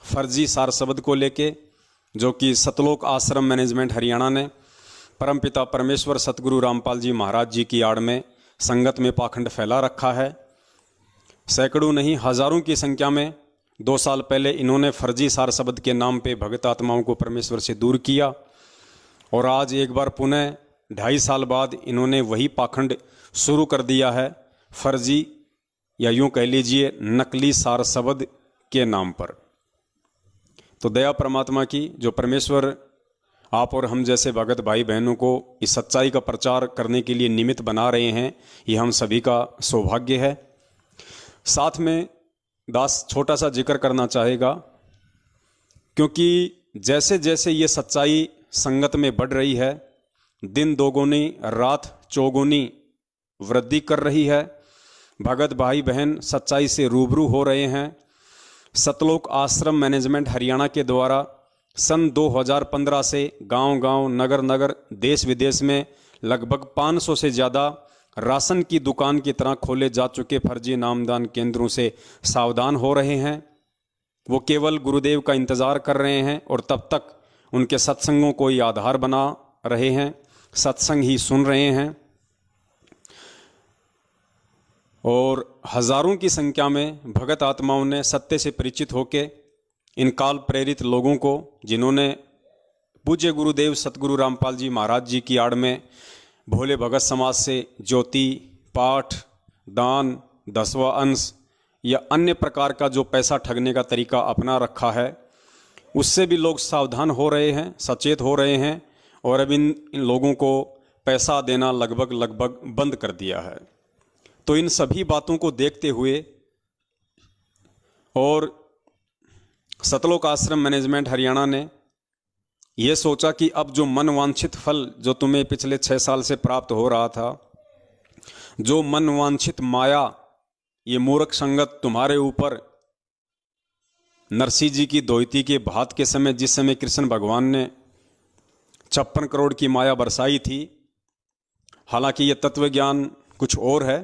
फर्जी सार शब्द को लेके, जो कि सतलोक आश्रम मैनेजमेंट हरियाणा ने परमपिता परमेश्वर सतगुरु रामपाल जी महाराज जी की आड़ में संगत में पाखंड फैला रखा है। सैकड़ों नहीं हजारों की संख्या में 2 साल पहले इन्होंने फर्जी सार शब्द के नाम पे भगत आत्माओं को परमेश्वर से दूर किया, और आज एक बार पुनः 2.5 साल बाद इन्होंने वही पाखंड शुरू कर दिया है, फर्जी या यूं कह लीजिए नकली सार शब्द के नाम पर। तो दया परमात्मा की, जो परमेश्वर आप और हम जैसे भगत भाई बहनों को इस सच्चाई का प्रचार करने के लिए निमित्त बना रहे हैं, ये हम सभी का सौभाग्य है। साथ में दास छोटा सा जिक्र करना चाहेगा, क्योंकि जैसे जैसे ये सच्चाई संगत में बढ़ रही है, दिन दोगुनी रात चौगुनी वृद्धि कर रही है, भगत भाई बहन सच्चाई से रूबरू हो रहे हैं। सतलोक आश्रम मैनेजमेंट हरियाणा के द्वारा सन 2015 से गांव-गांव, नगर-नगर, देश विदेश में लगभग 500 से ज़्यादा राशन की दुकान की तरह खोले जा चुके फर्जी नामदान केंद्रों से सावधान हो रहे हैं। वो केवल गुरुदेव का इंतज़ार कर रहे हैं और तब तक उनके सत्संगों को ही आधार बना रहे हैं, सत्संग ही सुन रहे हैं। और हजारों की संख्या में भगत आत्माओं ने सत्य से परिचित होकर इन काल प्रेरित लोगों को, जिन्होंने पूज्य गुरुदेव सतगुरु रामपाल जी महाराज जी की आड़ में भोले भगत समाज से ज्योति, पाठ, दान, 10वां अंश या अन्य प्रकार का जो पैसा ठगने का तरीका अपना रखा है, उससे भी लोग सावधान हो रहे हैं, सचेत हो रहे हैं, और अब इन लोगों को पैसा देना लगभग बंद कर दिया है। तो इन सभी बातों को देखते हुए और सतलोक आश्रम मैनेजमेंट हरियाणा ने यह सोचा कि अब जो मनवांछित फल जो तुम्हें पिछले 6 साल से प्राप्त हो रहा था, जो मनवांछित माया, ये मूर्ख संगत तुम्हारे ऊपर नरसिंह जी की दोहिती के भात के समय, जिस समय कृष्ण भगवान ने 56 करोड़ की माया बरसाई थी, हालांकि ये तत्व ज्ञान कुछ और है,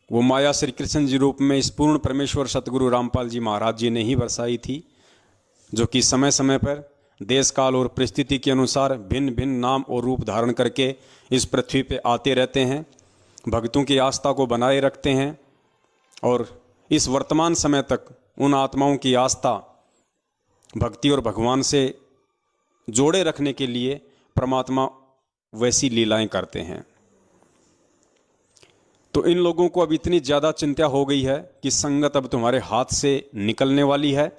वो माया श्री कृष्ण जी रूप में इस पूर्ण परमेश्वर सतगुरु रामपाल जी महाराज जी ने ही बरसाई थी, जो कि समय समय पर देश काल और परिस्थिति के अनुसार भिन्न भिन्न नाम और रूप धारण करके इस पृथ्वी पे आते रहते हैं, भक्तों की आस्था को बनाए रखते हैं, और इस वर्तमान समय तक उन आत्माओं की आस्था, भक्ति और भगवान से जोड़े रखने के लिए परमात्मा वैसी लीलाएं करते हैं। तो इन लोगों को अब इतनी ज़्यादा चिंता हो गई है कि संगत अब तुम्हारे हाथ से निकलने वाली है,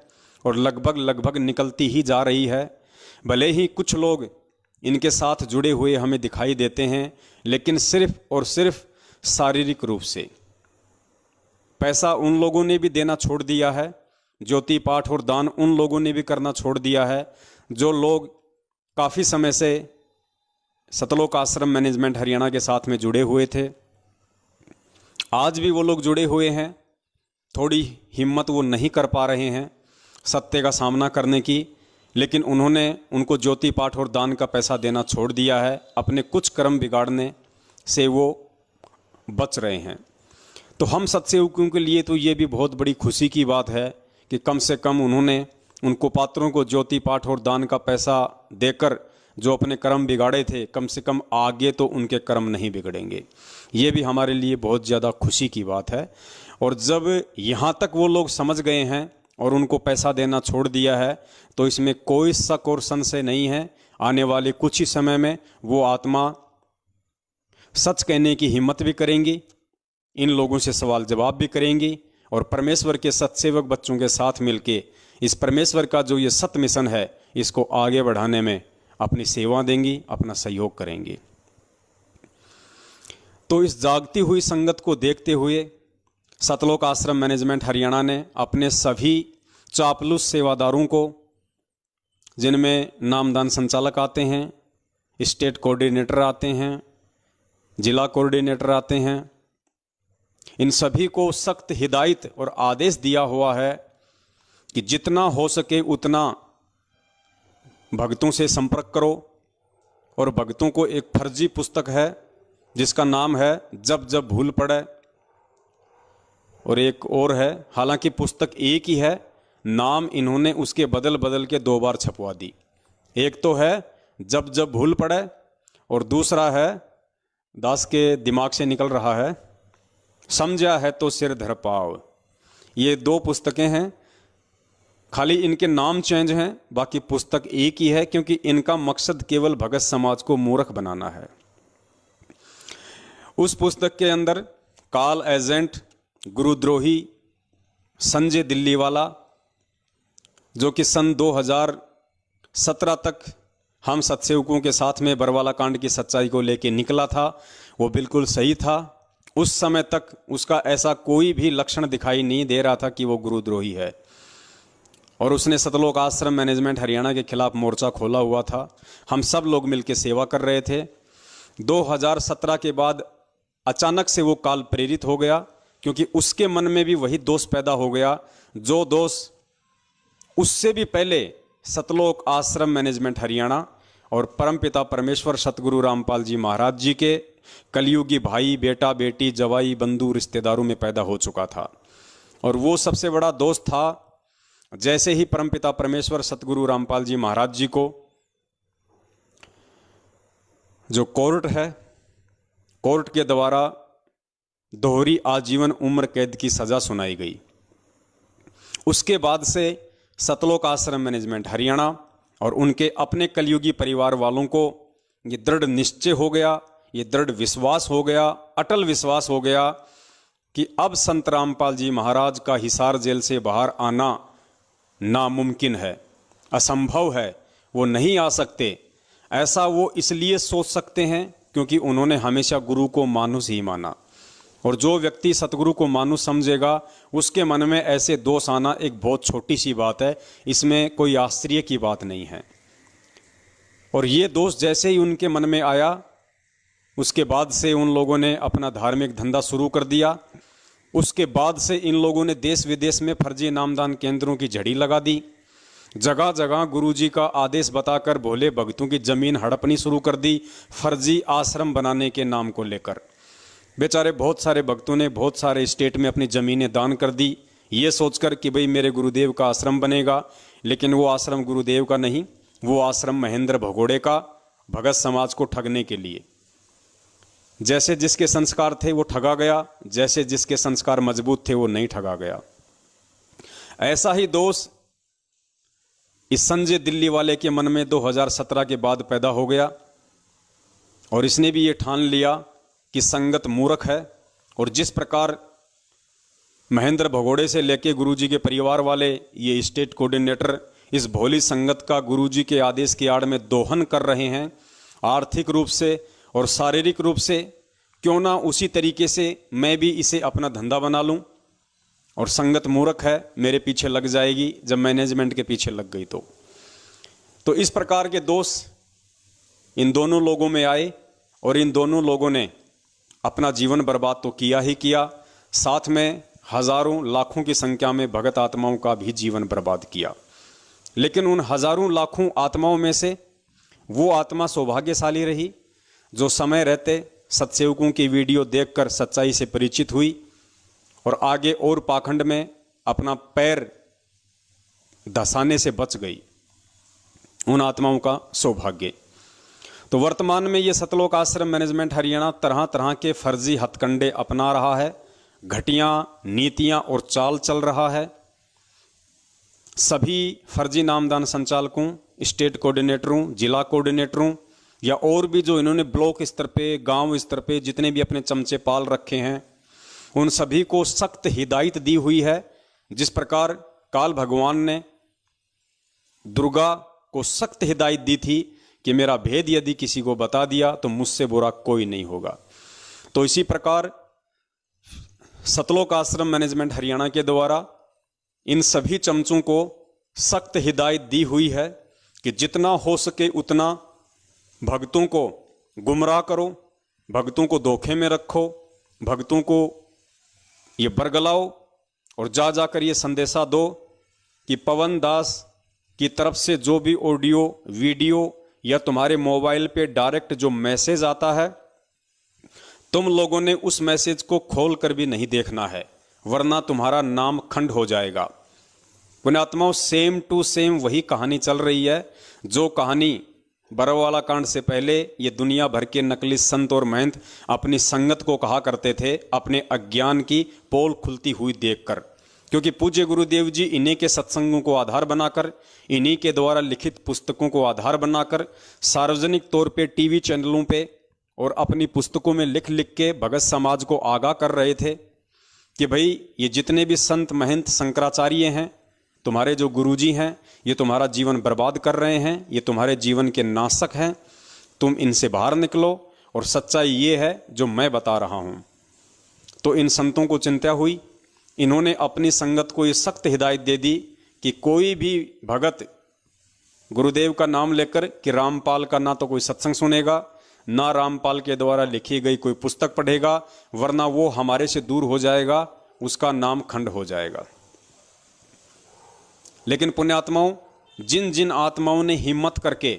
और लगभग निकलती ही जा रही है। भले ही कुछ लोग इनके साथ जुड़े हुए हमें दिखाई देते हैं, लेकिन सिर्फ और सिर्फ शारीरिक रूप से। पैसा उन लोगों ने भी देना छोड़ दिया है, ज्योति पाठ और दान उन लोगों ने भी करना छोड़ दिया है, जो लोग काफ़ी समय से सतलोक आश्रम मैनेजमेंट हरियाणा के साथ में जुड़े हुए थे। आज भी वो लोग जुड़े हुए हैं, थोड़ी हिम्मत वो नहीं कर पा रहे हैं सत्य का सामना करने की, लेकिन उनको ज्योति पाठ और दान का पैसा देना छोड़ दिया है। अपने कुछ कर्म बिगाड़ने से वो बच रहे हैं। तो हम सत्सेवकों के लिए तो ये भी बहुत बड़ी खुशी की बात है कि कम से कम उन्होंने उनको पात्रों को ज्योति पाठ और दान का पैसा देकर जो अपने कर्म बिगाड़े थे, कम से कम आगे तो उनके कर्म नहीं बिगड़ेंगे। ये भी हमारे लिए बहुत ज़्यादा खुशी की बात है। और जब यहाँ तक वो लोग समझ गए हैं और उनको पैसा देना छोड़ दिया है, तो इसमें कोई शक और संशय नहीं है, आने वाले कुछ ही समय में वो आत्मा सच कहने की हिम्मत भी करेंगी, इन लोगों से सवाल जवाब भी करेंगी, और परमेश्वर के सत्सेवक बच्चों के साथ मिलके इस परमेश्वर का जो ये सत्य मिशन है, इसको आगे बढ़ाने में अपनी सेवा देंगी, अपना सहयोग करेंगी। तो इस जागती हुई संगत को देखते हुए सतलोक आश्रम मैनेजमेंट हरियाणा ने अपने सभी चापलूस सेवादारों को, जिनमें नामदान संचालक आते हैं, स्टेट कोऑर्डिनेटर आते हैं, जिला कोऑर्डिनेटर आते हैं, इन सभी को सख्त हिदायत और आदेश दिया हुआ है कि जितना हो सके उतना भक्तों से संपर्क करो। और भक्तों को एक फर्जी पुस्तक है जिसका नाम है जब जब भूल पड़े, और एक और है, हालांकि पुस्तक एक ही है, नाम इन्होंने उसके बदल बदल के 2 बार छपवा दी। एक तो है जब जब भूल पड़े, और दूसरा है, दास के दिमाग से निकल रहा है, समझा है तो सिर धर पाव। ये 2 पुस्तकें हैं, खाली इनके नाम चेंज हैं, बाकी पुस्तक एक ही है, क्योंकि इनका मकसद केवल भगत समाज को मूर्ख बनाना है। उस पुस्तक के अंदर काल एजेंट, गुरुद्रोही संजय दिल्लीवाला, जो कि सन 2017 तक हम सत्सेवकों के साथ में बरवाला कांड की सच्चाई को लेके निकला था, वो बिल्कुल सही था। उस समय तक उसका ऐसा कोई भी लक्षण दिखाई नहीं दे रहा था कि वो गुरुद्रोही है, और उसने सतलोक आश्रम मैनेजमेंट हरियाणा के खिलाफ मोर्चा खोला हुआ था। हम सब लोग मिलकर सेवा कर रहे थे। 2017 के बाद अचानक से वो काल प्रेरित हो गया, क्योंकि उसके मन में भी वही दोष पैदा हो गया जो दोष उससे भी पहले सतलोक आश्रम मैनेजमेंट हरियाणा और परमपिता परमेश्वर सतगुरु रामपाल जी महाराज जी के कलयुगी भाई, बेटा, बेटी, जवाई, बंधु, रिश्तेदारों में पैदा हो चुका था। और वो सबसे बड़ा दोष था, जैसे ही परमपिता परमेश्वर सतगुरु रामपाल जी महाराज जी को जो कोर्ट है, कोर्ट के द्वारा दोहरी आजीवन उम्र कैद की सजा सुनाई गई, उसके बाद से सतलोक आश्रम मैनेजमेंट हरियाणा और उनके अपने कलयुगी परिवार वालों को ये दृढ़ निश्चय हो गया, ये दृढ़ विश्वास हो गया, अटल विश्वास हो गया कि अब संत रामपाल जी महाराज का हिसार जेल से बाहर आना नामुमकिन है, असंभव है, वो नहीं आ सकते। ऐसा वो इसलिए सोच सकते हैं क्योंकि उन्होंने हमेशा गुरु को मानुष ही माना, और जो व्यक्ति सतगुरु को मानुष समझेगा उसके मन में ऐसे दोष आना एक बहुत छोटी सी बात है, इसमें कोई आश्चर्य की बात नहीं है। और ये दोष जैसे ही उनके मन में आया, उसके बाद से उन लोगों ने अपना धार्मिक धंधा शुरू कर दिया। उसके बाद से इन लोगों ने देश विदेश में फर्जी नामदान केंद्रों की झड़ी लगा दी। जगह जगह गुरुजी का आदेश बताकर भोले भक्तों की जमीन हड़पनी शुरू कर दी, फर्जी आश्रम बनाने के नाम को लेकर। बेचारे बहुत सारे भक्तों ने बहुत सारे स्टेट में अपनी ज़मीनें दान कर दी, ये सोचकर कि भाई मेरे गुरुदेव का आश्रम बनेगा। लेकिन वो आश्रम गुरुदेव का नहीं, वो आश्रम महेंद्र भगोड़े का, भगत समाज को ठगने के लिए। जैसे जिसके संस्कार थे वो ठगा गया, जैसे जिसके संस्कार मजबूत थे वो नहीं ठगा गया। ऐसा ही दोष इस संजय दिल्ली वाले के मन में 2017 के बाद पैदा हो गया, और इसने भी ये ठान लिया कि संगत मूर्ख है। और जिस प्रकार महेंद्र भगोड़े से लेके गुरुजी के परिवार वाले, ये स्टेट कोऑर्डिनेटर इस भोली संगत का गुरुजी के आदेश की आड़ में दोहन कर रहे हैं, आर्थिक रूप से और शारीरिक रूप से, क्यों ना उसी तरीके से मैं भी इसे अपना धंधा बना लूं। और संगत मूर्ख है, मेरे पीछे लग जाएगी जब मैनेजमेंट के पीछे लग गई तो इस प्रकार के दोष इन दोनों लोगों में आए, और इन दोनों लोगों ने अपना जीवन बर्बाद तो किया ही किया, साथ में हजारों लाखों की संख्या में भगत आत्माओं का भी जीवन बर्बाद किया। लेकिन उन हजारों लाखों आत्माओं में से वो आत्मा सौभाग्यशाली रही जो समय रहते सत्सेवकों की वीडियो देखकर सच्चाई से परिचित हुई और आगे और पाखंड में अपना पैर धसाने से बच गई। उन आत्माओं का सौभाग्य। तो वर्तमान में ये सतलोक आश्रम मैनेजमेंट हरियाणा तरह तरह के फर्जी हथकंडे अपना रहा है, घटिया नीतियां और चाल चल रहा है। सभी फर्जी नामदान संचालकों, स्टेट कोऑर्डिनेटरों, जिला कोऑर्डिनेटरों या और भी जो इन्होंने ब्लॉक स्तर पे, गांव स्तर पे जितने भी अपने चमचे पाल रखे हैं, उन सभी को सख्त हिदायत दी हुई है। जिस प्रकार काल भगवान ने दुर्गा को सख्त हिदायत दी थी कि मेरा भेद यदि किसी को बता दिया तो मुझसे बुरा कोई नहीं होगा। तो इसी प्रकार सतलोक आश्रम मैनेजमेंट हरियाणा के द्वारा इन सभी चमचों को सख्त हिदायत दी हुई है कि जितना हो सके उतना भक्तों को गुमराह करो, भक्तों को धोखे में रखो, भक्तों को ये बरगलाओ और जा जाकर ये संदेशा दो कि पवन दास की तरफ से जो भी ऑडियो वीडियो या तुम्हारे मोबाइल पे डायरेक्ट जो मैसेज आता है, तुम लोगों ने उस मैसेज को खोल कर भी नहीं देखना है, वरना तुम्हारा नाम खंड हो जाएगा। पुण्यात्माओं, सेम टू सेम वही कहानी चल रही है जो कहानी बरवाला कांड से पहले ये दुनिया भर के नकली संत और महंत अपनी संगत को कहा करते थे, अपने अज्ञान की पोल खुलती हुई देखकर। क्योंकि पूज्य गुरुदेव जी इन्हीं के सत्संगों को आधार बनाकर, इन्हीं के द्वारा लिखित पुस्तकों को आधार बनाकर सार्वजनिक तौर पे टीवी चैनलों पे और अपनी पुस्तकों में लिख लिख के भगत समाज को आगाह कर रहे थे कि भाई ये जितने भी संत महंत शंकराचार्य हैं, तुम्हारे जो गुरुजी हैं, ये तुम्हारा जीवन बर्बाद कर रहे हैं, ये तुम्हारे जीवन के नाशक हैं, तुम इनसे बाहर निकलो और सच्चाई ये है जो मैं बता रहा हूँ। तो इन संतों को चिंता हुई, इन्होंने अपनी संगत को ये सख्त हिदायत दे दी कि कोई भी भगत गुरुदेव का नाम लेकर कि रामपाल का ना तो कोई सत्संग सुनेगा, ना रामपाल के द्वारा लिखी गई कोई पुस्तक पढ़ेगा, वरना वो हमारे से दूर हो जाएगा, उसका नाम खंड हो जाएगा। लेकिन पुण्यात्माओं, जिन जिन आत्माओं ने हिम्मत करके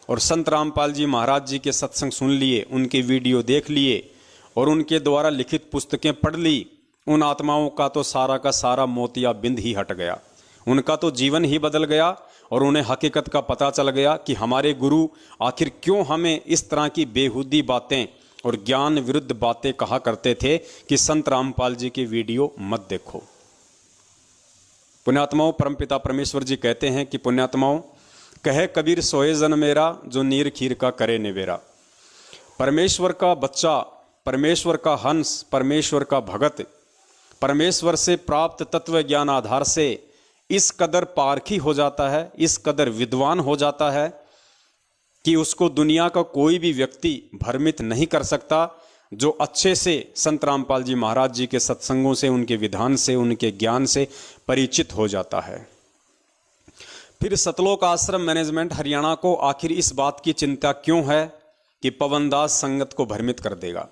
और संत रामपाल जी महाराज जी के सत्संग सुन लिए, उनके वीडियो देख लिए और उनके द्वारा लिखित पुस्तकें पढ़ ली, उन आत्माओं का तो सारा का सारा मोतियाबिंद ही हट गया, उनका तो जीवन ही बदल गया और उन्हें हकीकत का पता चल गया कि हमारे गुरु आखिर क्यों हमें इस तरह की बेहुदी बातें और ज्ञान विरुद्ध बातें कहा करते थे कि संत रामपाल जी की वीडियो मत देखो। पुण्यात्माओं, परमपिता परमेश्वर जी कहते हैं कि पुण्यात्माओं, कहे कबीर सोए जन मेरा, जो नीर खीर का करे निवेरा। परमेश्वर का बच्चा, परमेश्वर का हंस, परमेश्वर का भगत, परमेश्वर से प्राप्त तत्व ज्ञान आधार से इस कदर पारखी हो जाता है, इस कदर विद्वान हो जाता है कि उसको दुनिया का कोई भी व्यक्ति भ्रमित नहीं कर सकता, जो अच्छे से संत रामपाल जी महाराज जी के सत्संगों से, उनके विधान से, उनके ज्ञान से परिचित हो जाता है। फिर सतलोक आश्रम मैनेजमेंट हरियाणा को आखिर इस बात की चिंता क्यों है कि पवनदास संगत को भ्रमित कर देगा?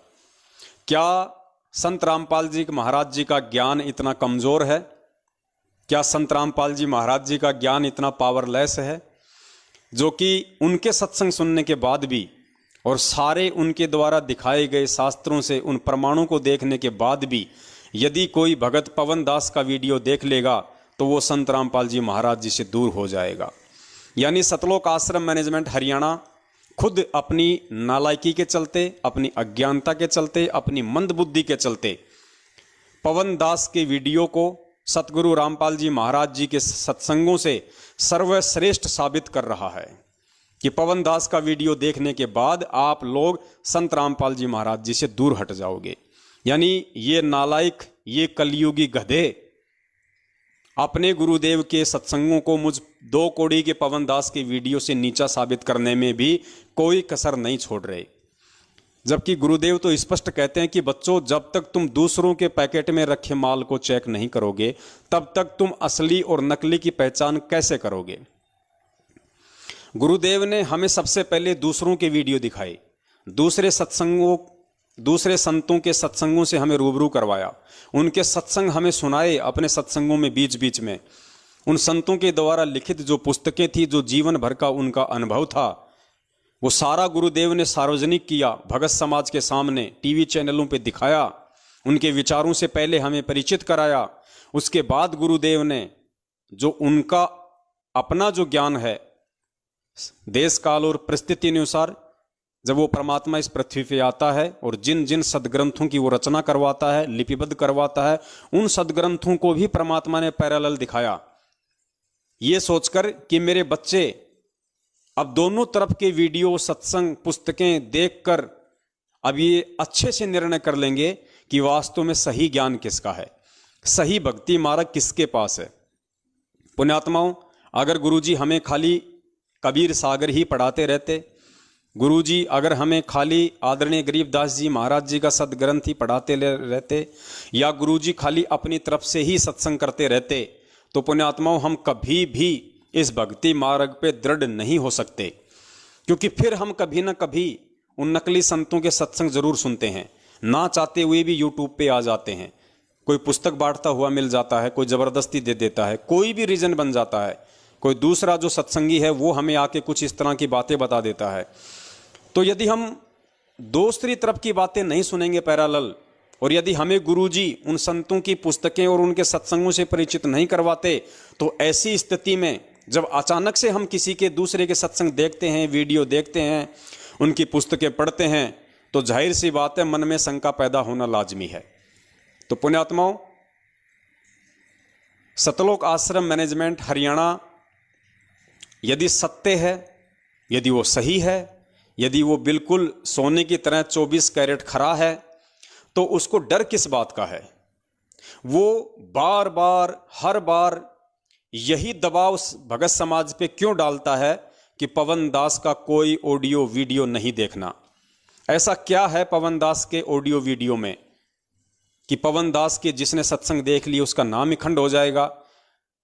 क्या संत रामपाल जी महाराज जी का ज्ञान इतना कमजोर है? क्या संत रामपाल जी महाराज जी का ज्ञान इतना पावरलेस है जो कि उनके सत्संग सुनने के बाद भी और सारे उनके द्वारा दिखाए गए शास्त्रों से उन प्रमाणों को देखने के बाद भी यदि कोई भगत पवन दास का वीडियो देख लेगा तो वो संत रामपाल जी महाराज जी से दूर हो जाएगा? यानी सतलोक आश्रम मैनेजमेंट हरियाणा खुद अपनी नालायकी के चलते, अपनी अज्ञानता के चलते, अपनी मंदबुद्धि के चलते पवन दास के वीडियो को सतगुरु रामपाल जी महाराज जी के सत्संगों से सर्वश्रेष्ठ साबित कर रहा है कि पवन दास का वीडियो देखने के बाद आप लोग संत रामपाल जी महाराज जी से दूर हट जाओगे। यानी ये नालायक, ये कलयुगी गधे अपने गुरुदेव के सत्संगों को मुझ 2 कौड़ी के पवन दास के वीडियो से नीचा साबित करने में भी कोई कसर नहीं छोड़ रहे। जबकि गुरुदेव तो स्पष्ट कहते हैं कि बच्चों, जब तक तुम दूसरों के पैकेट में रखे माल को चेक नहीं करोगे तब तक तुम असली और नकली की पहचान कैसे करोगे? गुरुदेव ने हमें सबसे पहले दूसरों के वीडियो दिखाए, दूसरे संतों के सत्संगों से हमें रूबरू करवाया, उनके सत्संग हमें सुनाए अपने सत्संगों में बीच बीच में। उन संतों के द्वारा लिखित जो पुस्तकें थी, जो जीवन भर का उनका अनुभव था, वो सारा गुरुदेव ने सार्वजनिक किया, भगत समाज के सामने टीवी चैनलों पे दिखाया, उनके विचारों से पहले हमें परिचित कराया। उसके बाद गुरुदेव ने जो उनका अपना जो ज्ञान है, देश काल और परिस्थिति अनुसार जब वो परमात्मा इस पृथ्वी पे आता है और जिन जिन सदग्रंथों की वो रचना करवाता है, लिपिबद्ध करवाता है, उन सदग्रंथों को भी परमात्मा ने पैरेलल दिखाया, ये सोचकर कि मेरे बच्चे अब दोनों तरफ के वीडियो, सत्संग, पुस्तकें देखकर अब ये अच्छे से निर्णय कर लेंगे कि वास्तव में सही ज्ञान किसका है, सही भक्ति मार्ग किसके पास है। पुण्यात्माओं, अगर गुरुजी हमें खाली कबीर सागर ही पढ़ाते रहते, गुरुजी अगर हमें खाली आदरणीय गरीबदास जी महाराज जी का सदग्रंथ ही पढ़ाते रहते, या गुरुजी खाली अपनी तरफ से ही सत्संग करते रहते, तो पुण्यात्माओं हम कभी भी इस भक्ति मार्ग पे दृढ़ नहीं हो सकते। क्योंकि फिर हम कभी ना कभी उन नकली संतों के सत्संग जरूर सुनते हैं, ना चाहते हुए भी यूट्यूब पे आ जाते हैं, कोई पुस्तक बांटता हुआ मिल जाता है, कोई जबरदस्ती दे देता है, कोई भी रीजन बन जाता है, कोई दूसरा जो सत्संगी है वो हमें आके कुछ इस तरह की बातें बता देता है। तो यदि हम दूसरी तरफ की बातें नहीं सुनेंगे पैरेलल, और यदि हमें गुरुजी उन संतों की पुस्तकें और उनके सत्संगों से परिचित नहीं करवाते, तो ऐसी स्थिति में जब अचानक से हम किसी के दूसरे के सत्संग देखते हैं, वीडियो देखते हैं, उनकी पुस्तकें पढ़ते हैं, तो जाहिर सी बात है मन में शंका पैदा होना लाजमी है। तो पुण्यात्माओं, सतलोक आश्रम मैनेजमेंट हरियाणा यदि सत्य है, यदि वो सही है, यदि वो बिल्कुल सोने की तरह 24 कैरेट खरा है, तो उसको डर किस बात का है? वो बार बार हर बार यही दबाव भगत समाज पे क्यों डालता है कि पवन दास का कोई ऑडियो वीडियो नहीं देखना? ऐसा क्या है पवन दास के ऑडियो वीडियो में कि पवन दास के जिसने सत्संग देख लिया उसका नाम ही खंड हो जाएगा?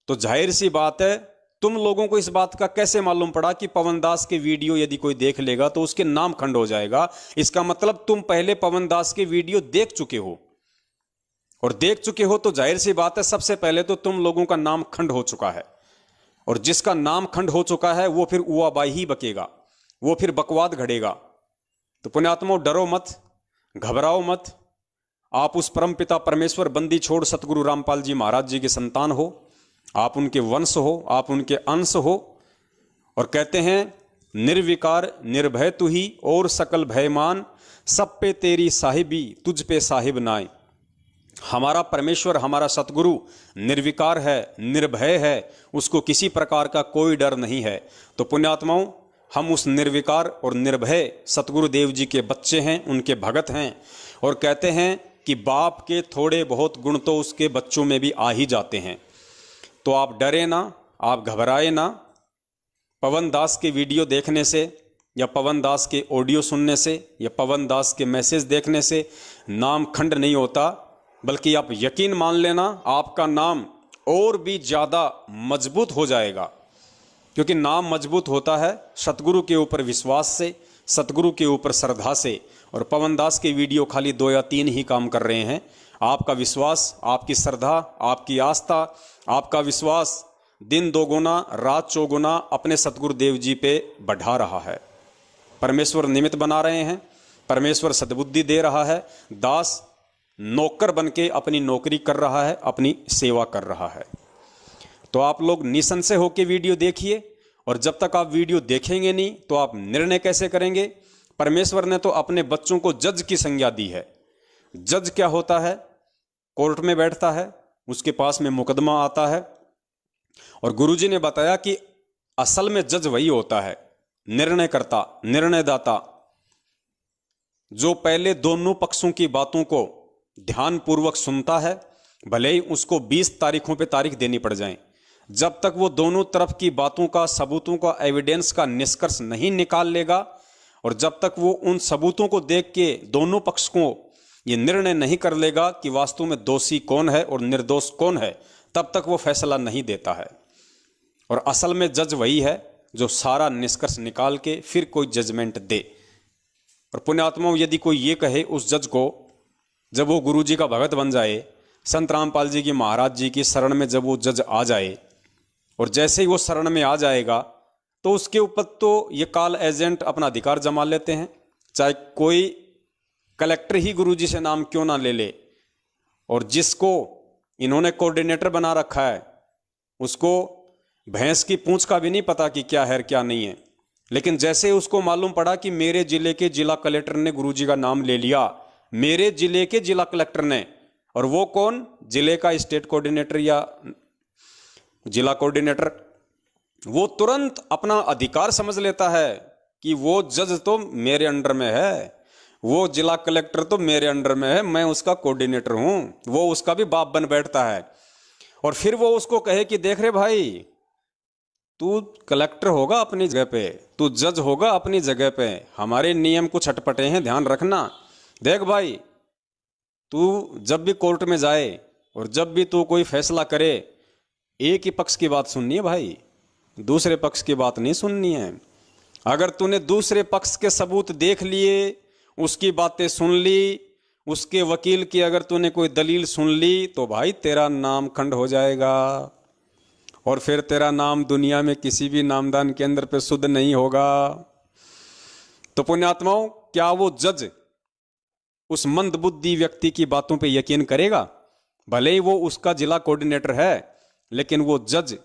तो जाहिर सी बात है, तुम लोगों को इस बात का कैसे मालूम पड़ा कि पवन दास के वीडियो यदि कोई देख लेगा तो उसके नाम खंड हो जाएगा? इसका मतलब तुम पहले पवन दास के वीडियो देख चुके हो, और देख चुके हो तो जाहिर सी बात है सबसे पहले तो तुम लोगों का नाम खंड हो चुका है, और जिसका नाम खंड हो चुका है वो फिर उआबाई ही बकेगा, वो फिर बकवाद घड़ेगा। तो पुण्यात्माओं, डरो मत, घबराओ मत। आप उस परमपिता परमेश्वर बंदी छोड़ सतगुरु रामपाल जी महाराज जी के संतान हो, आप उनके वंश हो, आप उनके अंश हो, और कहते हैं निर्विकार निर्भय तू ही और सकल भयमान, सब पे तेरी साहिबी तुझ पे साहिब नाय। हमारा परमेश्वर, हमारा सतगुरु निर्विकार है, निर्भय है, उसको किसी प्रकार का कोई डर नहीं है। तो पुण्यात्माओं, हम उस निर्विकार और निर्भय सतगुरु देव जी के बच्चे हैं, उनके भगत हैं, और कहते हैं कि बाप के थोड़े बहुत गुण तो उसके बच्चों में भी आ ही जाते हैं। तो आप डरे ना, आप घबराए ना। पवन दास के वीडियो देखने से या पवन दास के ऑडियो सुनने से या पवन दास के मैसेज देखने से नाम खंड नहीं होता, बल्कि आप यकीन मान लेना आपका नाम और भी ज़्यादा मजबूत हो जाएगा, क्योंकि नाम मजबूत होता है सतगुरु के ऊपर विश्वास से, सतगुरु के ऊपर श्रद्धा से। और पवन दास के वीडियो खाली 2 या 3 ही काम कर रहे हैं। आपका विश्वास, आपकी श्रद्धा, आपकी आस्था, आपका विश्वास दिन 2 गुना रात 4 गुना अपने सतगुरु देव जी पे बढ़ा रहा है। परमेश्वर निमित्त बना रहे हैं, परमेश्वर सद्बुद्धि दे रहा है, दास नौकर बन के अपनी नौकरी कर रहा है, अपनी सेवा कर रहा है। तो आप लोग निसंशय होकर वीडियो देखिए, और जब तक आप वीडियो देखेंगे नहीं तो आप निर्णय कैसे करेंगे? परमेश्वर ने तो अपने बच्चों को जज की संज्ञा दी है। जज क्या होता है? कोर्ट में बैठता है, उसके पास में मुकदमा आता है, और गुरुजी ने बताया कि असल में जज वही होता है, निर्णयकर्ता, निर्णयदाता, जो पहले दोनों पक्षों की बातों को ध्यानपूर्वक सुनता है, भले ही उसको 20 तारीखों पे तारीख देनी पड़ जाए। जब तक वो दोनों तरफ की बातों का, सबूतों का, एविडेंस का निष्कर्ष नहीं निकाल लेगा, और जब तक वो उन सबूतों को देख के दोनों पक्ष को ये निर्णय नहीं कर लेगा कि वास्तव में दोषी कौन है और निर्दोष कौन है, तब तक वो फैसला नहीं देता है। और असल में जज वही है जो सारा निष्कर्ष निकाल के फिर कोई जजमेंट दे। और पुण्यात्माओं, यदि कोई ये कहे उस जज को, जब वो गुरु जी का भगत बन जाए, संत रामपाल जी की, महाराज जी की शरण में जब वो जज आ जाए, और जैसे ही वो शरण में आ जाएगा तो उसके ऊपर तो ये कॉल एजेंट अपना अधिकार जमा लेते हैं, चाहे कोई कलेक्टर ही गुरुजी से नाम क्यों ना ले ले। और जिसको इन्होंने कोऑर्डिनेटर बना रखा है उसको भैंस की पूंछ का भी नहीं पता कि क्या है क्या नहीं है, लेकिन जैसे उसको मालूम पड़ा कि मेरे जिले के जिला कलेक्टर ने गुरुजी का नाम ले लिया, मेरे जिले के जिला कलेक्टर ने, और वो कौन? जिले का स्टेट कोऑर्डिनेटर या जिला कोऑर्डिनेटर, वो तुरंत अपना अधिकार समझ लेता है कि वो जज तो मेरे अंडर में है, वो जिला कलेक्टर तो मेरे अंडर में है, मैं उसका कोऑर्डिनेटर हूं। वो उसका भी बाप बन बैठता है, और फिर वो उसको कहे कि देख रे भाई, तू कलेक्टर होगा अपनी जगह पे, तू जज होगा अपनी जगह पे, हमारे नियम कुछ अटपटे हैं, ध्यान रखना। देख भाई, तू जब भी कोर्ट में जाए और जब भी तू कोई फैसला करे, एक ही पक्ष की बात सुननी है भाई, दूसरे पक्ष की बात नहीं सुननी है। अगर तूने दूसरे पक्ष के सबूत देख लिए, उसकी बातें सुन ली, उसके वकील की अगर तूने कोई दलील सुन ली, तो भाई तेरा नाम खंड हो जाएगा, और फिर तेरा नाम दुनिया में किसी भी नामदान केंद्र पे शुद्ध नहीं होगा। तो पुण्यात्माओं, क्या वो जज उस मंदबुद्धि व्यक्ति की बातों पे यकीन करेगा? भले ही वो उसका जिला कोऑर्डिनेटर है, लेकिन वो जज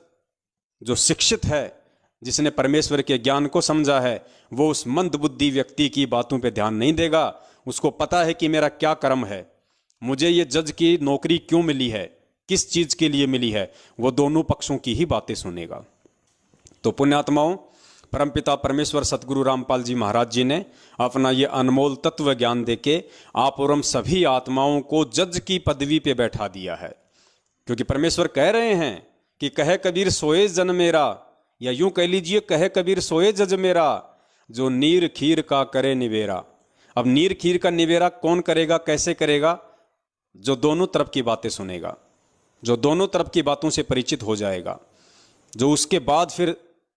जो शिक्षित है, जिसने परमेश्वर के ज्ञान को समझा है, वो उस मंदबुद्धि व्यक्ति की बातों पे ध्यान नहीं देगा। उसको पता है कि मेरा क्या कर्म है, मुझे ये जज की नौकरी क्यों मिली है, किस चीज के लिए मिली है, वो दोनों पक्षों की ही बातें सुनेगा। तो पुण्यात्माओं, परमपिता परमेश्वर सतगुरु रामपाल जी महाराज जी ने अपना ये अनमोल तत्व ज्ञान देके आप और हम सभी आत्माओं को जज की पदवी पे बैठा दिया है। क्योंकि परमेश्वर कह रहे हैं कि कहे कबीर सोए जन मेरा, या यूं कह लीजिए कहे कबीर सोए जज मेरा, जो नीर खीर का करे निवेरा। अब नीर खीर का निवेरा कौन करेगा, कैसे करेगा? जो दोनों तरफ की बातें सुनेगा, जो दोनों तरफ की बातों से परिचित हो जाएगा, जो उसके बाद फिर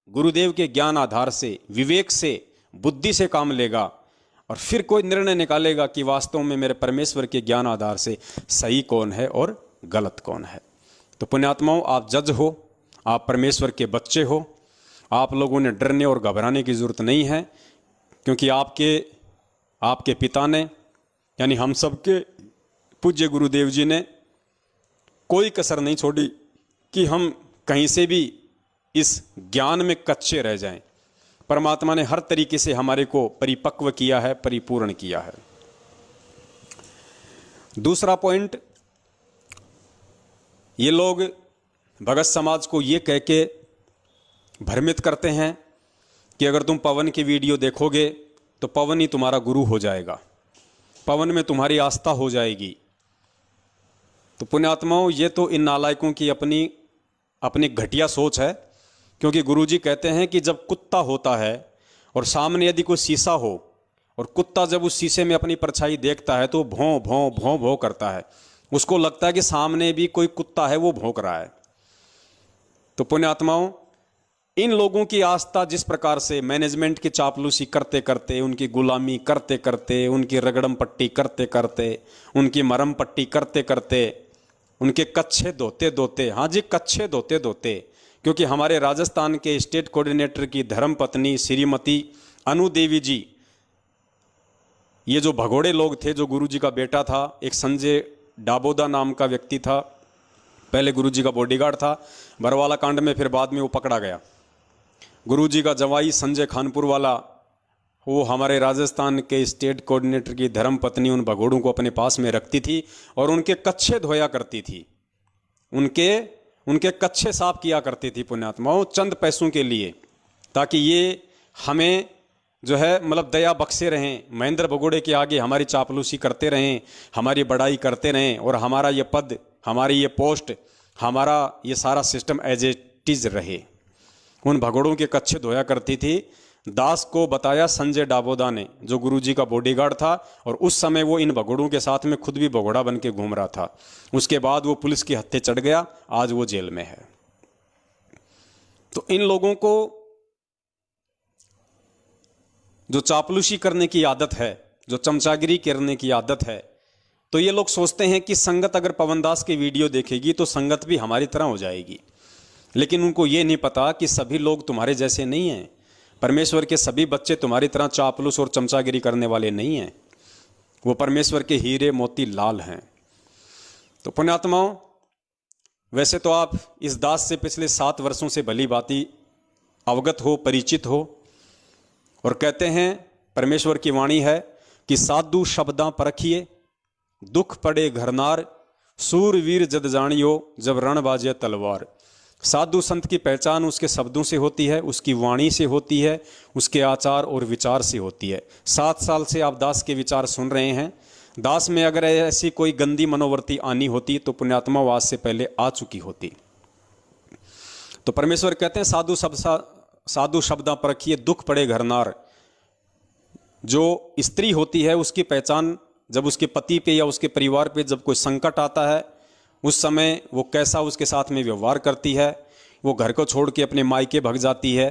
गुरुदेव के ज्ञान आधार से, विवेक से, बुद्धि से काम लेगा और फिर कोई निर्णय निकालेगा कि वास्तव में मेरे परमेश्वर के ज्ञान आधार से सही कौन है और गलत कौन है। तो पुण्यात्माओं, आप जज हो, आप परमेश्वर के बच्चे हो, आप लोगों ने डरने और घबराने की जरूरत नहीं है, क्योंकि आपके पिता ने, यानी हम सबके पूज्य गुरुदेव जी ने कोई कसर नहीं छोड़ी कि हम कहीं से भी इस ज्ञान में कच्चे रह जाएं। परमात्मा ने हर तरीके से हमारे को परिपक्व किया है, परिपूर्ण किया है। दूसरा पॉइंट, ये लोग भगत समाज को ये कह के भ्रमित करते हैं कि अगर तुम पवन की वीडियो देखोगे तो पवन ही तुम्हारा गुरु हो जाएगा, पवन में तुम्हारी आस्था हो जाएगी। तो पुण्यात्माओं, ये तो इन नालायकों की अपनी घटिया सोच है। क्योंकि गुरुजी कहते हैं कि जब कुत्ता होता है और सामने यदि कोई शीशा हो और कुत्ता जब उस शीशे में अपनी परछाई देखता है तो भौं भौं भौं भौं करता है, उसको लगता है कि सामने भी कोई कुत्ता है, वो भौंक रहा है। तो पुण्यात्माओं, इन लोगों की आस्था जिस प्रकार से मैनेजमेंट की चापलूसी करते करते, उनकी गुलामी करते करते, उनकी रगड़म पट्टी करते करते, उनकी मरम पट्टी करते करते, उनके कच्छे धोते धोते, हाँ जी कच्छे धोते धोते, क्योंकि हमारे राजस्थान के स्टेट कोऑर्डिनेटर की धर्मपत्नी श्रीमती अनु देवी जी, ये जो भगोड़े लोग थे, जो गुरुजी का बेटा था, एक संजय डाबोदा नाम का व्यक्ति था, पहले गुरुजी का बॉडीगार्ड था, बरवाला कांड में फिर बाद में वो पकड़ा गया। गुरुजी का जवाई संजय खानपुर वाला, वो हमारे राजस्थान के स्टेट कोऑर्डिनेटर की धर्मपत्नी उन भगोड़ों को अपने पास में रखती थी और उनके कच्छे धोया करती थी, उनके कच्छे साफ किया करती थी पुण्यात्माओं, चंद पैसों के लिए, ताकि ये हमें जो है मतलब दया बख्शे रहें, महेंद्र भगोड़े के आगे हमारी चापलूसी करते रहें, हमारी बड़ाई करते रहें और हमारा ये पद, हमारी ये पोस्ट, हमारा ये सारा सिस्टम एज इट इज रहे। उन भगोड़ों के कच्छे धोया करती थी। दास को बताया संजय डाबोदा ने, जो गुरुजी का बॉडीगार्ड था, और उस समय वो इन भगोड़ों के साथ में खुद भी भगोड़ा बन के घूम रहा था। उसके बाद वो पुलिस के हत्थे चढ़ गया, आज वो जेल में है। तो इन लोगों को जो चापलूसी करने की आदत है, जो चमचागिरी करने की आदत है, तो ये लोग सोचते हैं कि संगत अगर पवनदास की वीडियो देखेगी तो संगत भी हमारी तरह हो जाएगी। लेकिन उनको ये नहीं पता कि सभी लोग तुम्हारे जैसे नहीं हैं। परमेश्वर के सभी बच्चे तुम्हारी तरह चापलूस और चमचागिरी करने वाले नहीं हैं। वो परमेश्वर के हीरे मोती लाल हैं। तो पुण्यात्माओं, वैसे तो आप इस दास से पिछले 7 वर्षों से भली भांति अवगत हो, परिचित हो, और कहते हैं परमेश्वर की वाणी है कि साधु शब्दां परखिए, दुख पड़े घरनार, सूरवीर जद जानियो, जब रण बाजे तलवार। साधु संत की पहचान उसके शब्दों से होती है, उसकी वाणी से होती है, उसके आचार और विचार से होती है। 7 साल से आप दास के विचार सुन रहे हैं। दास में अगर ऐसी कोई गंदी मनोवृत्ति आनी होती तो पुण्यात्मा वास से पहले आ चुकी होती। तो परमेश्वर कहते हैं साधु शब्दां परखिए, दुख पड़े घरनार। जो स्त्री होती है उसकी पहचान जब उसके पति पे या उसके परिवार पे जब कोई संकट आता है, उस समय वो कैसा उसके साथ में व्यवहार करती है, वो घर को छोड़ के अपने मायके भग जाती है,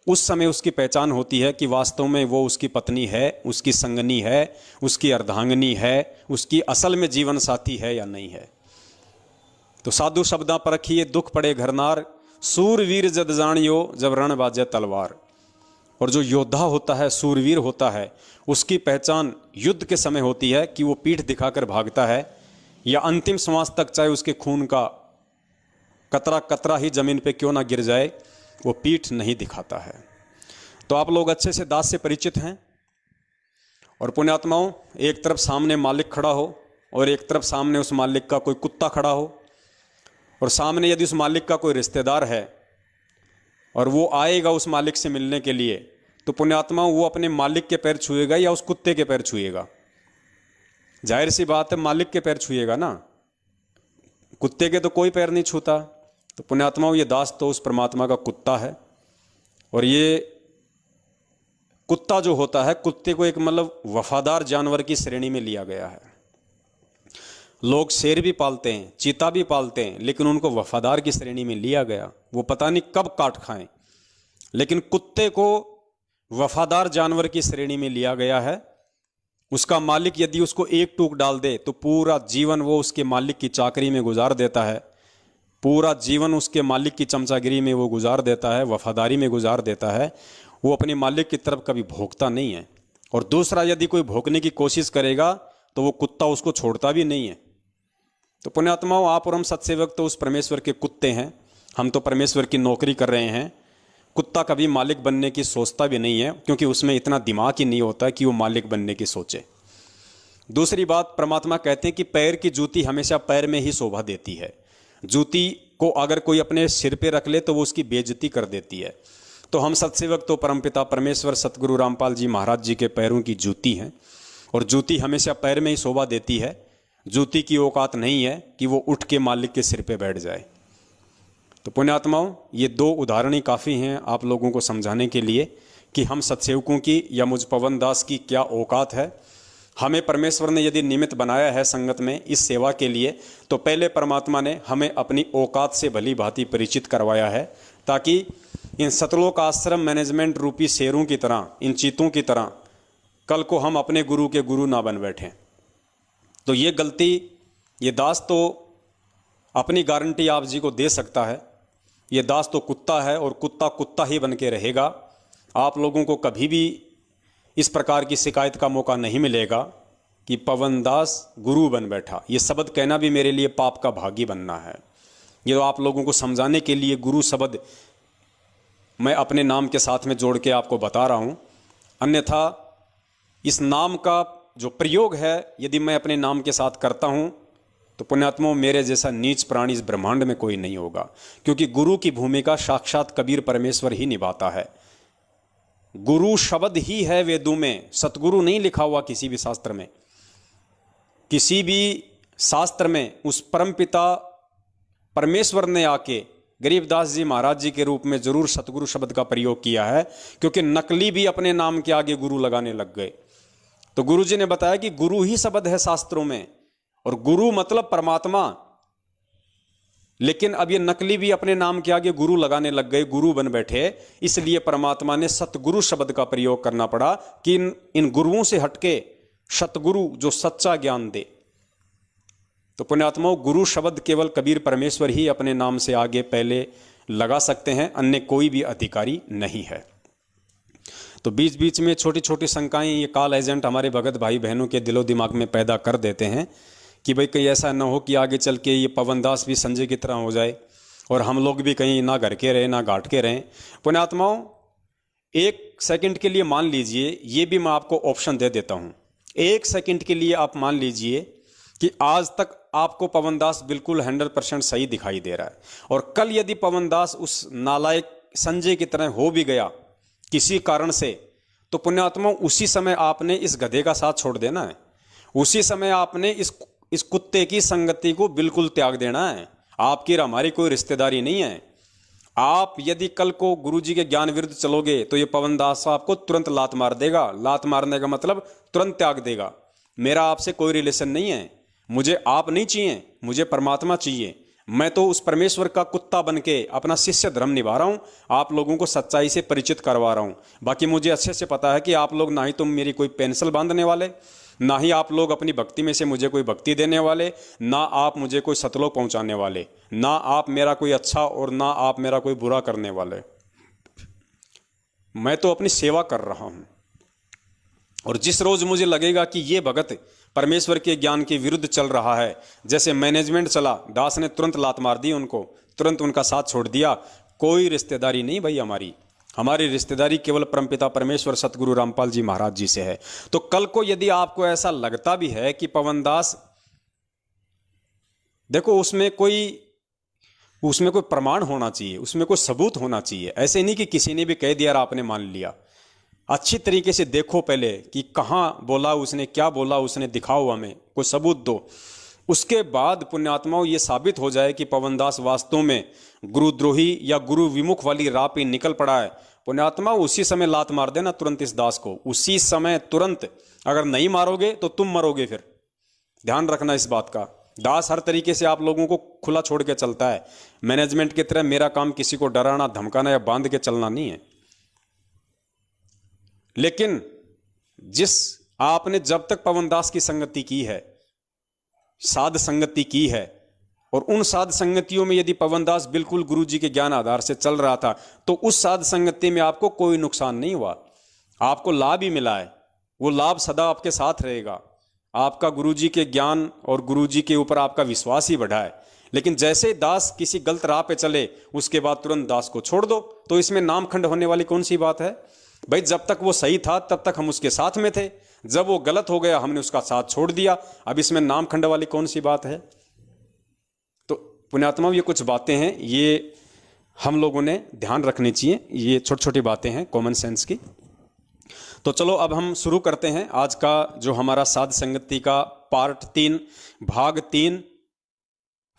उस समय उसकी पहचान होती है कि वास्तव में वो उसकी पत्नी है, उसकी संगनी है, उसकी अर्धांगिनी है, उसकी असल में जीवन साथी है या नहीं है। तो साधु शब्दां परखिए, दुख पड़े घरनार, सूरवीर जद जानियो, जब रण बाजे तलवार। और जो योद्धा होता है, सूरवीर होता है, उसकी पहचान युद्ध के समय होती है कि वो पीठ दिखाकर भागता है या अंतिम श्वास तक चाहे उसके खून का कतरा कतरा ही जमीन पे क्यों ना गिर जाए, वो पीठ नहीं दिखाता है। तो आप लोग अच्छे से दास से परिचित हैं। और पुण्यात्माओं, एक तरफ सामने मालिक खड़ा हो और एक तरफ सामने उस मालिक का कोई कुत्ता खड़ा हो, और सामने यदि उस मालिक का कोई रिश्तेदार है और वो आएगा उस मालिक से मिलने के लिए, तो पुण्यात्माओं वो अपने मालिक के पैर छुएगा या उस कुत्ते के पैर छुएगा? जाहिर सी बात है मालिक के पैर छुएगा ना, कुत्ते के तो कोई पैर नहीं छूता। तो पुण्यात्माओं, ये दास तो उस परमात्मा का कुत्ता है। और ये कुत्ता जो होता है, कुत्ते को एक मतलब वफादार जानवर की श्रेणी में लिया गया है। लोग शेर भी पालते हैं, चीता भी पालते हैं, लेकिन उनको वफादार की श्रेणी में लिया गया। वो पता नहीं कब काट खाएं, लेकिन कुत्ते को वफादार जानवर की श्रेणी में लिया गया है। उसका मालिक यदि उसको एक टूक डाल दे तो पूरा जीवन वो उसके मालिक की चाकरी में गुजार देता है, पूरा जीवन उसके मालिक की चमचागिरी में वो गुजार देता है, वफादारी में गुजार देता है। वो अपने मालिक की तरफ कभी भौंकता नहीं है। और दूसरा, यदि कोई भौंकने की कोशिश करेगा तो वो कुत्ता उसको छोड़ता भी नहीं है। तो पुण्यात्माओं, आप और हम सत्सेवक तो उस परमेश्वर के कुत्ते हैं। हम तो परमेश्वर की नौकरी कर रहे हैं। कुत्ता कभी मालिक बनने की सोचता भी नहीं है, क्योंकि उसमें इतना दिमाग ही नहीं होता कि वो मालिक बनने की सोचे। दूसरी बात, परमात्मा कहते हैं कि पैर की जूती हमेशा पैर में ही शोभा देती है। जूती को अगर कोई अपने सिर पे रख ले तो वो उसकी बेइज्जती कर देती है। तो हम सत्सेवक तो परमपिता परमेश्वर सतगुरु रामपाल जी महाराज जी के पैरों की जूती हैं, और जूती हमेशा पैर में ही शोभा देती है। जूती की औकात नहीं है कि वो उठ के मालिक के सिर पे बैठ जाए। तो पुण्यात्माओं, ये दो उदाहरण ही काफ़ी हैं आप लोगों को समझाने के लिए कि हम सत्सेवकों की या मुझ पवन दास की क्या औकात है। हमें परमेश्वर ने यदि निमित्त बनाया है संगत में इस सेवा के लिए, तो पहले परमात्मा ने हमें अपनी औकात से भली भांति परिचित करवाया है, ताकि इन सतलोक आश्रम मैनेजमेंट रूपी शेरों की तरह, इन चीतों की तरह कल को हम अपने गुरु के गुरु ना बन बैठें। तो ये गलती ये दास तो अपनी गारंटी आप जी को दे सकता है। ये दास तो कुत्ता है और कुत्ता कुत्ता ही बन के रहेगा। आप लोगों को कभी भी इस प्रकार की शिकायत का मौका नहीं मिलेगा कि पवन दास गुरु बन बैठा। ये शब्द कहना भी मेरे लिए पाप का भागी बनना है। ये तो आप लोगों को समझाने के लिए गुरु शब्द मैं अपने नाम के साथ में जोड़ के आपको बता रहा हूँ। अन्यथा इस नाम का जो प्रयोग है यदि मैं अपने नाम के साथ करता हूँ तो पुण्यात्माओं, मेरे जैसा नीच प्राणी इस ब्रह्मांड में कोई नहीं होगा, क्योंकि गुरु की भूमिका साक्षात कबीर परमेश्वर ही निभाता है। गुरु शब्द ही है वेदों में, सतगुरु नहीं लिखा हुआ किसी भी शास्त्र में। किसी भी शास्त्र में उस परमपिता परमेश्वर ने आके गरीबदास जी महाराज जी के रूप में जरूर सतगुरु शब्द का प्रयोग किया है, क्योंकि नकली भी अपने नाम के आगे गुरु लगाने लग गए। तो गुरु जी ने बताया कि गुरु ही शब्द है शास्त्रों में, और गुरु मतलब परमात्मा। लेकिन अब ये नकली भी अपने नाम के आगे गुरु लगाने लग गए, गुरु बन बैठे। इसलिए परमात्मा ने सतगुरु शब्द का प्रयोग करना पड़ा कि इन गुरुओं से हटके सतगुरु जो सच्चा ज्ञान दे। तो पुण्यात्माओं, गुरु शब्द केवल कबीर परमेश्वर ही अपने नाम से आगे पहले लगा सकते हैं, अन्य कोई भी अधिकारी नहीं है। तो बीच बीच में छोटी छोटी शंकाएं ये काल एजेंट हमारे भगत भाई बहनों के दिलो दिमाग में पैदा कर देते हैं कि भाई कहीं ऐसा न हो कि आगे चल के ये पवन दास भी संजय की तरह हो जाए और हम लोग भी कहीं ना घर के रहें ना घाट के रहें। पुण्यात्माओं, एक सेकंड के लिए मान लीजिए, ये भी मैं आपको ऑप्शन दे देता हूँ। एक सेकंड के लिए आप मान लीजिए कि आज तक आपको पवन दास बिल्कुल 100% सही दिखाई दे रहा है, और कल यदि पवन दास उस नालायक संजय की तरह हो भी गया किसी कारण से, तो पुण्यात्मा उसी समय आपने इस गधे का साथ छोड़ देना है। उसी समय आपने इस कुत्ते की संगति को बिल्कुल त्याग देना है। आपकी और हमारी कोई रिश्तेदारी नहीं है। आप यदि कल को गुरुजी के ज्ञान विरुद्ध चलोगे तो ये पवन दास आपको तुरंत लात मार देगा। लात मारने का मतलब तुरंत त्याग देगा। मेरा आपसे कोई रिलेशन नहीं है, मुझे आप नहीं चाहिए, मुझे परमात्मा चाहिए। मैं तो उस परमेश्वर का कुत्ता बन के अपना शिष्य धर्म निभा रहा हूँ, आप लोगों को सच्चाई से परिचित करवा रहा हूँ। बाकी मुझे अच्छे से पता है कि आप लोग ना ही तुम मेरी कोई पेंसिल बांधने वाले, ना ही आप लोग अपनी भक्ति में से मुझे कोई भक्ति देने वाले, ना आप मुझे कोई सतलोक पहुँचाने वाले, ना आप मेरा कोई अच्छा और ना आप मेरा कोई बुरा करने वाले। मैं तो अपनी सेवा कर रहा हूं। और जिस रोज मुझे लगेगा कि ये भगत परमेश्वर के ज्ञान के विरुद्ध चल रहा है, जैसे मैनेजमेंट चला, दास ने तुरंत लात मार दी उनको, तुरंत उनका साथ छोड़ दिया। कोई रिश्तेदारी नहीं भाई हमारी रिश्तेदारी केवल परमपिता परमेश्वर सतगुरु रामपाल जी महाराज जी से है। तो कल को यदि आपको ऐसा लगता भी है कि पवनदास, देखो उसमें कोई प्रमाण होना चाहिए, उसमें कोई सबूत होना चाहिए। ऐसे नहीं कि किसी ने भी कह दिया और आपने मान लिया। अच्छी तरीके से देखो पहले कि कहाँ बोला उसने, क्या बोला उसने, दिखाओ हमें, कोई सबूत दो। उसके बाद पुण्यात्माओं ये साबित हो जाए कि पवनदास वास्तव में गुरुद्रोही या गुरु विमुख वाली राह पे निकल पड़ा है, पुण्यात्मा उसी समय लात मार देना तुरंत इस दास को, उसी समय तुरंत। अगर नहीं मारोगे तो तुम मरोगे। फिर ध्यान रखना इस बात का। दास हर तरीके से आप लोगों को खुला छोड़ के चलता है। मैनेजमेंट की तरह मेरा काम किसी को डराना, धमकाना या बांध के चलना नहीं है। लेकिन आपने जब तक पवनदास की संगति की है, साध संगति की है, और उन साध संगतियों में यदि पवनदास बिल्कुल गुरु जी के ज्ञान आधार से चल रहा था, तो उस साध संगति में आपको कोई नुकसान नहीं हुआ, आपको लाभ ही मिला है। वो लाभ सदा आपके साथ रहेगा। आपका गुरु जी के ज्ञान और गुरु जी के ऊपर आपका विश्वास ही बढ़ा है। लेकिन जैसे दास किसी गलत राह पे चले, उसके बाद तुरंत दास को छोड़ दो, तो इसमें नामखंड होने वाली कौन सी बात है भाई? जब तक वो सही था तब तक हम उसके साथ में थे, जब वो गलत हो गया हमने उसका साथ छोड़ दिया। अब इसमें नामखंड वाली कौन सी बात है? तो पुण्यात्मा, ये कुछ बातें हैं, ये हम लोगों ने ध्यान रखनी चाहिए। ये छोटी छोटी बातें हैं कॉमन सेंस की। तो चलो अब हम शुरू करते हैं आज का जो हमारा साध संगति का पार्ट 3 भाग 3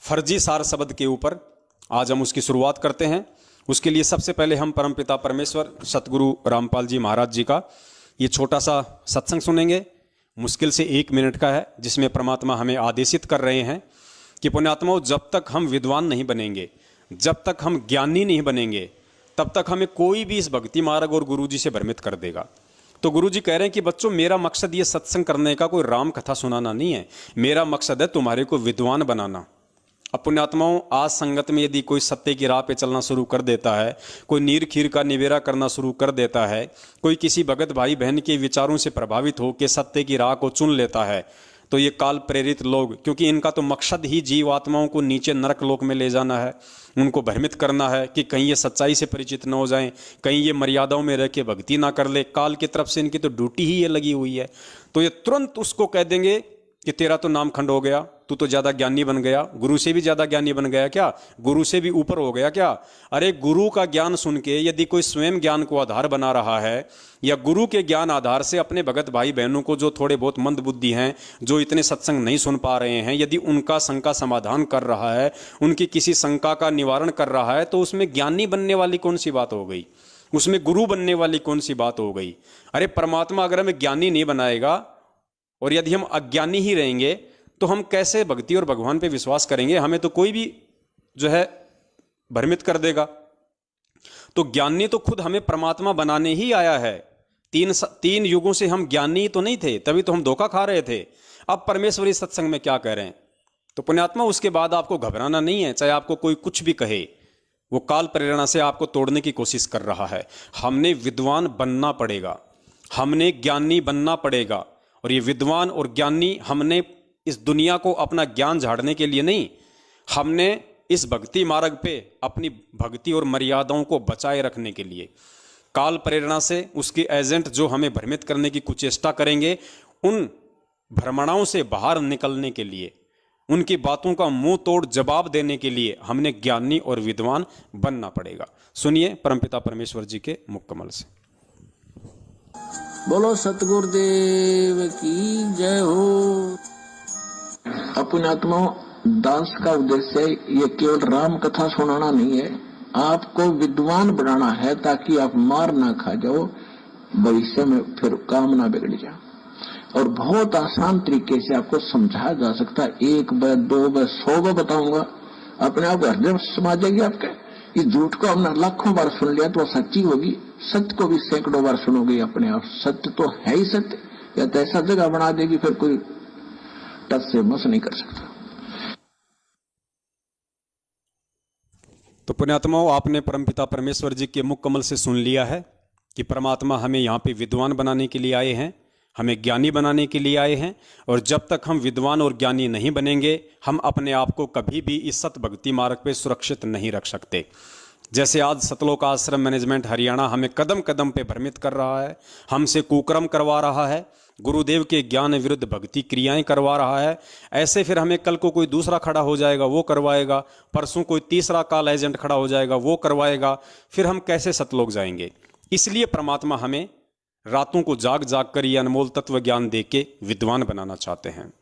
फर्जी सार शब्द के ऊपर आज हम उसकी शुरुआत करते हैं। उसके लिए सबसे पहले हम परमपिता परमेश्वर सतगुरु रामपाल जी महाराज जी का ये छोटा सा सत्संग सुनेंगे। मुश्किल से 1 मिनट का है, जिसमें परमात्मा हमें आदेशित कर रहे हैं कि पुण्यात्माओं, जब तक हम विद्वान नहीं बनेंगे, जब तक हम ज्ञानी नहीं बनेंगे, तब तक हमें कोई भी इस भक्ति मार्ग और गुरु जी से भ्रमित कर देगा। तो गुरु जी कह रहे हैं कि बच्चों, मेरा मकसद ये सत्संग करने का कोई राम कथा सुनाना नहीं है, मेरा मकसद है तुम्हारे को विद्वान बनाना। अब पुण्यात्माओं, आज संगत में यदि कोई सत्य की राह पे चलना शुरू कर देता है, कोई नीर खीर का निवेरा करना शुरू कर देता है, कोई किसी भगत भाई बहन के विचारों से प्रभावित हो के सत्य की राह को चुन लेता है, तो ये काल प्रेरित लोग, क्योंकि इनका तो मकसद ही जीवात्माओं को नीचे नरक लोक में ले जाना है, उनको भ्रमित करना है कि कहीं ये सच्चाई से परिचित न हो जाएं, कहीं ये मर्यादाओं में रह के भक्ति ना कर ले। काल की तरफ से इनकी तो ड्यूटी ही ये लगी हुई है। तो ये तुरंत उसको कह देंगे कि तेरा तो नाम खंड हो गया, तू तो ज़्यादा ज्ञानी बन गया, गुरु से भी ज़्यादा ज्ञानी बन गया क्या, गुरु से भी ऊपर हो गया क्या। अरे गुरु का ज्ञान सुन के यदि कोई स्वयं ज्ञान को आधार बना रहा है, या गुरु के ज्ञान आधार से अपने भगत भाई बहनों को जो थोड़े बहुत मंद बुद्धि हैं, जो इतने सत्संग नहीं सुन पा रहे हैं, यदि उनका शंका समाधान कर रहा है, उनकी किसी शंका का निवारण कर रहा है, तो उसमें ज्ञानी बनने वाली कौन सी बात हो गई, उसमें गुरु बनने वाली कौन सी बात हो गई। अरे परमात्मा अगर हमें ज्ञानी नहीं बनाएगा और यदि हम अज्ञानी ही रहेंगे, तो हम कैसे भक्ति और भगवान पे विश्वास करेंगे? हमें तो कोई भी जो है भ्रमित कर देगा। तो ज्ञानी तो खुद हमें परमात्मा बनाने ही आया है। तीन युगों से हम ज्ञानी तो नहीं थे, तभी तो हम धोखा खा रहे थे। अब परमेश्वरी सत्संग में क्या कह रहे हैं? तो पुण्यात्मा, उसके बाद आपको घबराना नहीं है, चाहे आपको कोई कुछ भी कहे। वो काल प्रेरणा से आपको तोड़ने की कोशिश कर रहा है। हमने विद्वान बनना पड़ेगा, हमने ज्ञानी बनना पड़ेगा। और ये विद्वान और ज्ञानी हमने इस दुनिया को अपना ज्ञान झाड़ने के लिए नहीं, हमने इस भक्ति मार्ग पे अपनी भक्ति और मर्यादाओं को बचाए रखने के लिए। काल प्रेरणा से उसके एजेंट जो हमें भ्रमित करने की कुचेष्टा करेंगे, उन भ्रमणाओं से बाहर निकलने के लिए, उनकी बातों का मुंह तोड़ जवाब देने के लिए हमने ज्ञानी और विद्वान बनना पड़ेगा। सुनिए परमपिता परमेश्वर जी के मुख कमल से। बोलो सतगुरुदेव की जय हो। अपने आत्माओं, दास का उद्देश्य ये केवल राम कथा सुनाना नहीं है, आपको विद्वान बनाना है, ताकि आप मार ना खा जाओ, भविष्य में फिर काम ना बिगड़ जाए। और बहुत आसान तरीके से आपको समझाया जा सकता है। 1 बार 2 बार 100 बार बताऊंगा, अपने आप हृदय समा जाएगी आपके। इस झूठ को हमने लाखों बार सुन लिया तो सच्ची होगी, सत्य को भी सैकड़ों बार सुनोगे अपने आप। सत्य तो है ही सत्य, या तो ऐसा जगह बना देगी फिर कोई टच से मस नहीं कर सकता। तो पुण्यात्माओं, आपने परमपिता परमेश्वर जी के मुख कमल से सुन लिया है कि परमात्मा हमें यहाँ पे विद्वान बनाने के लिए आए हैं, हमें ज्ञानी बनाने के लिए आए हैं। और जब तक हम विद्वान और ज्ञानी नहीं बनेंगे, हम अपने आप को कभी भी इस सत भक्ति मार्ग पे सुरक्षित नहीं रख सकते। जैसे आज सतलोक आश्रम मैनेजमेंट हरियाणा हमें कदम कदम पे भ्रमित कर रहा है, हमसे कुकर्म करवा रहा है, गुरुदेव के ज्ञान विरुद्ध भक्ति क्रियाएं करवा रहा है, ऐसे फिर हमें कल को कोई दूसरा खड़ा हो जाएगा, वो करवाएगा, परसों कोई तीसरा काल एजेंट खड़ा हो जाएगा, वो करवाएगा, फिर हम कैसे सतलोक जाएंगे। इसलिए परमात्मा हमें रातों को जाग जाग कर ये अनमोल तत्व ज्ञान दे के विद्वान बनाना चाहते हैं।